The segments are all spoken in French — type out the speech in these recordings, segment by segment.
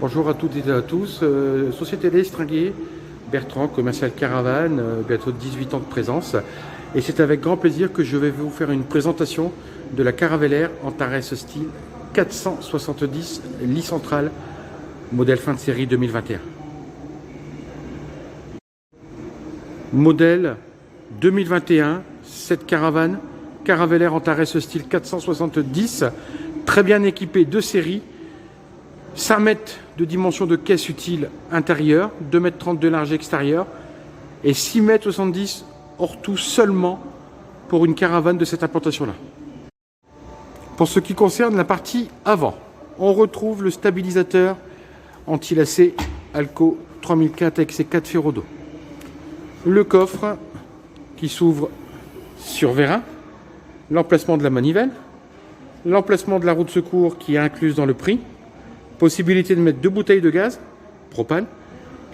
Bonjour à toutes et à tous, Société L'Estringuet, Bertrand, commercial caravane, bientôt 18 ans de présence. Et c'est avec grand plaisir que je vais vous faire une présentation de la Caravelaire Antares style 470 lit central, modèle fin de série 2021. Modèle 2021, cette caravane, Caravelaire Antares style 470, très bien équipée de série, 5 mètres de dimension de caisse utile intérieure, 2,30 m de large extérieur et 6,70 m hors tout seulement pour une caravane de cette implantation-là. Pour ce qui concerne la partie avant, on retrouve le stabilisateur anti-lacet Alco 3004 avec ses 4 ferros d'eau. Le coffre qui s'ouvre sur vérin, l'emplacement de la manivelle, l'emplacement de la roue de secours qui est incluse dans le prix, possibilité de mettre 2 bouteilles de gaz, propane,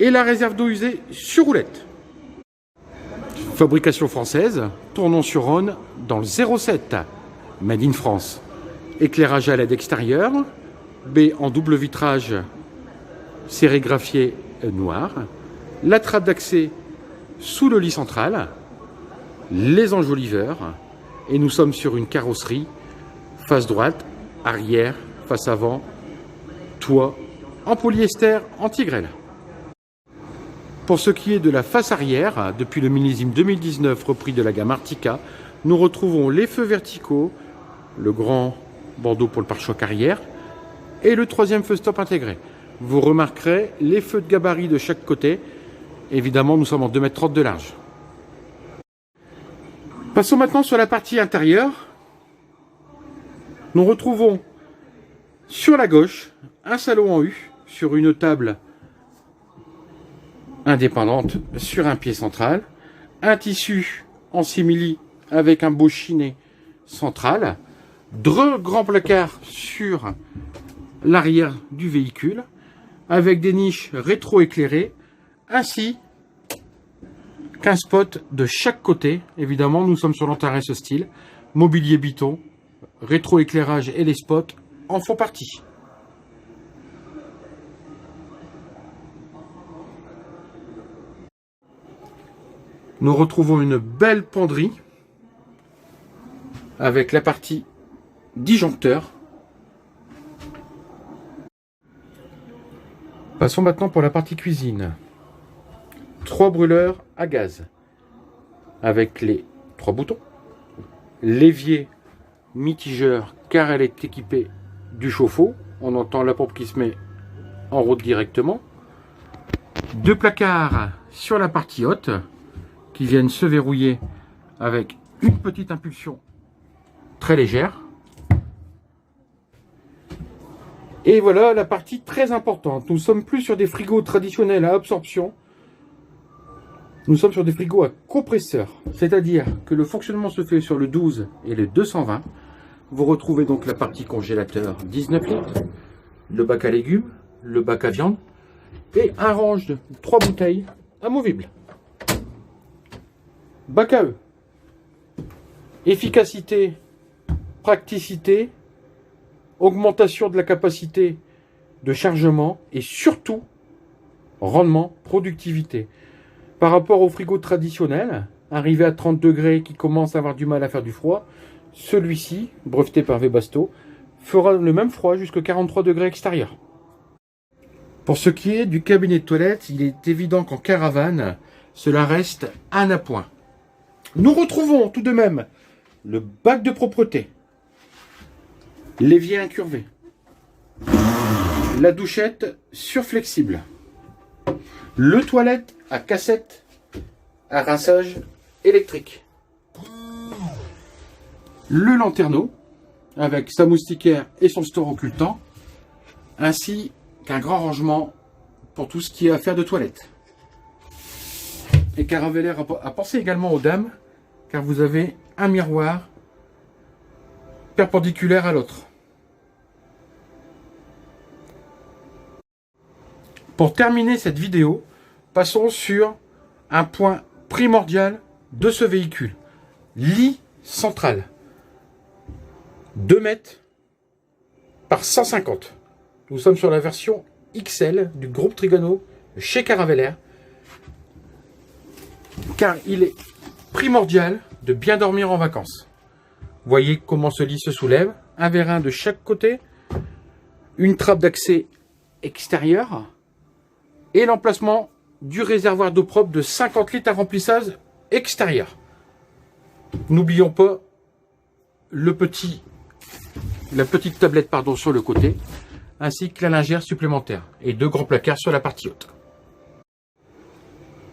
et la réserve d'eau usée sur roulette. Fabrication française, Tournon-sur-Rhône dans le 07, Made in France. Éclairage à LED extérieur, baie en double vitrage sérigraphié noir, la trappe d'accès sous le lit central, les enjoliveurs, et nous sommes sur une carrosserie face droite, arrière, face avant, toit en polyester anti-grêle. Pour ce qui est de la face arrière, depuis le millésime 2019 repris de la gamme Artica, nous retrouvons les feux verticaux, le grand bandeau pour le pare-choc arrière et le troisième feu stop intégré. Vous remarquerez les feux de gabarit de chaque côté. Évidemment, nous sommes en 2,30 m de large. Passons maintenant sur la partie intérieure. Nous retrouvons sur la gauche un salon en U sur une table indépendante sur un pied central, un tissu en simili avec un beau chiné central, 2 grands placards sur l'arrière du véhicule avec des niches rétro-éclairées ainsi qu'un spot de chaque côté. Évidemment, nous sommes sur l'Antares style, mobilier Biton, rétro-éclairage et les spots en font partie. Nous retrouvons une belle penderie avec la partie disjoncteur. Passons maintenant pour la partie cuisine. 3 brûleurs à gaz avec les 3 boutons. L'évier mitigeur car elle est équipée du chauffe-eau. On entend la pompe qui se met en route directement. 2 placards sur la partie haute qui viennent se verrouiller avec une petite impulsion très légère. Et voilà la partie très importante. Nous ne sommes plus sur des frigos traditionnels à absorption. Nous sommes sur des frigos à compresseur. C'est-à-dire que le fonctionnement se fait sur le 12 et le 220. Vous retrouvez donc la partie congélateur 19 litres, le bac à légumes, le bac à viande et un range de 3 bouteilles amovibles. Bac à eux. Efficacité, praticité, augmentation de la capacité de chargement et surtout rendement, productivité. Par rapport au frigo traditionnel, arrivé à 30 degrés qui commence à avoir du mal à faire du froid, celui-ci, breveté par Webasto, fera le même froid jusqu'à 43 degrés extérieur. Pour ce qui est du cabinet de toilette, il est évident qu'en caravane, cela reste un appoint. Nous retrouvons tout de même le bac de propreté, l'évier incurvé, la douchette surflexible, le toilette à cassette à rinçage électrique, le lanterneau avec sa moustiquaire et son store occultant, ainsi qu'un grand rangement pour tout ce qui est affaire de toilette. Et Caravelaire a pensé également aux dames, car vous avez un miroir perpendiculaire à l'autre. Pour terminer cette vidéo, passons sur un point primordial de ce véhicule. Lit central. 2 mètres par 150. Nous sommes sur la version XL du groupe Trigano chez Caravelair. Car il est primordial de bien dormir en vacances. Voyez comment ce lit se soulève. Un vérin de chaque côté. Une trappe d'accès extérieure. Et l'emplacement du réservoir d'eau propre de 50 litres à remplissage extérieur. N'oublions pas la petite tablette sur le côté, ainsi que la lingère supplémentaire et 2 grands placards sur la partie haute.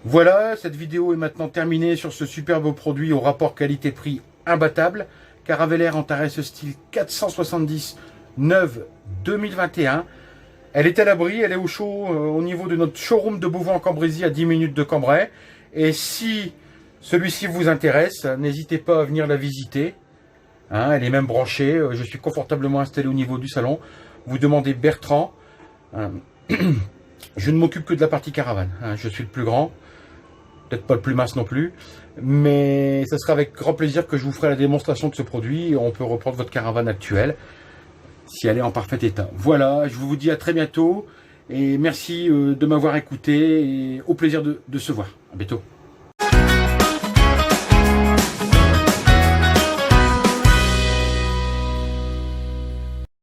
Voilà, cette vidéo est maintenant terminée sur ce superbe produit au rapport qualité-prix imbattable. Caravelair Antares style 470 neuve 2021. Elle est à l'abri, elle est au chaud au niveau de notre showroom de Beauvais-en-Cambrésis à 10 minutes de Cambrai. Et si celui-ci vous intéresse, n'hésitez pas à venir la visiter. Hein, elle est même branchée, je suis confortablement installé au niveau du salon. Vous demandez Bertrand. Je ne m'occupe que de la partie caravane. Hein, je suis le plus grand. Peut-être pas le plus mince non plus. Mais ce sera avec grand plaisir que je vous ferai la démonstration de ce produit. On peut reprendre votre caravane actuelle, si elle est en parfait état. Voilà, je vous dis à très bientôt. Et merci de m'avoir écouté. Et au plaisir de se voir. À bientôt.